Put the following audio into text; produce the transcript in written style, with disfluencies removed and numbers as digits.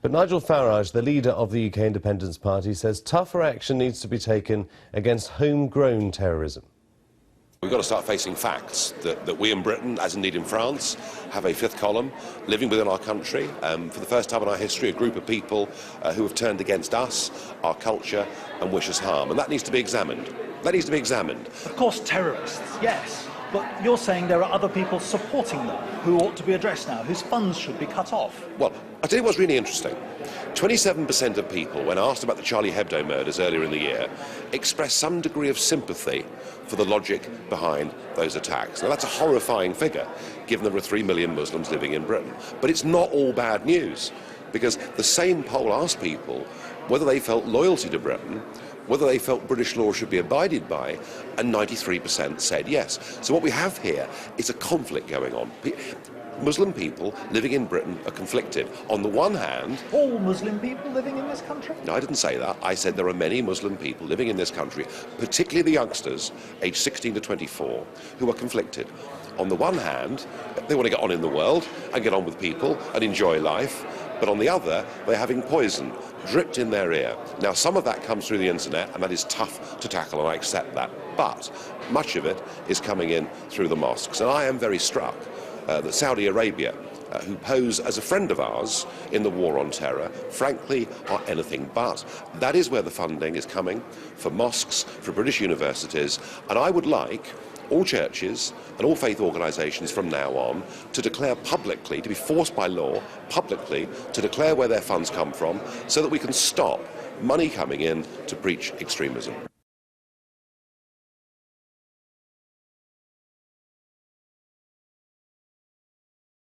But Nigel Farage, the leader of the UK Independence Party, says tougher action needs to be taken against homegrown terrorism. We've got to start facing facts that we in Britain, as indeed in France, have a fifth column living within our country. For the first time in our history, a group of people who have turned against us, our culture, and wish us harm. And that needs to be examined. That needs to be examined. Of course, terrorists, yes. But you're saying there are other people supporting them who ought to be addressed now, whose funds should be cut off. Well, I'll tell you what's really interesting. 27% of people, when asked about the Charlie Hebdo murders earlier in the year, expressed some degree of sympathy for the logic behind those attacks. Now, that's a horrifying figure, given there are 3 million Muslims living in Britain. But it's not all bad news, because the same poll asked people whether they felt loyalty to Britain, whether they felt British law should be abided by, and 93% said yes. So what we have here is a conflict going on. Muslim people living in Britain are conflicted. On the one hand... All Muslim people living in this country? No, I didn't say that. I said there are many Muslim people living in this country, particularly the youngsters, aged 16 to 24, who are conflicted. On the one hand, they want to get on in the world and get on with people and enjoy life. But on the other, they're having poison dripped in their ear. Now, some of that comes through the internet, and that is tough to tackle, and I accept that. But much of it is coming in through the mosques. And I am very struck that Saudi Arabia, who pose as a friend of ours in the war on terror, frankly, are anything but. That is where the funding is coming for mosques, for British universities, and I would like all churches and all faith organisations from now on to declare publicly, to be forced by law, publicly, to declare where their funds come from, so that we can stop money coming in to preach extremism.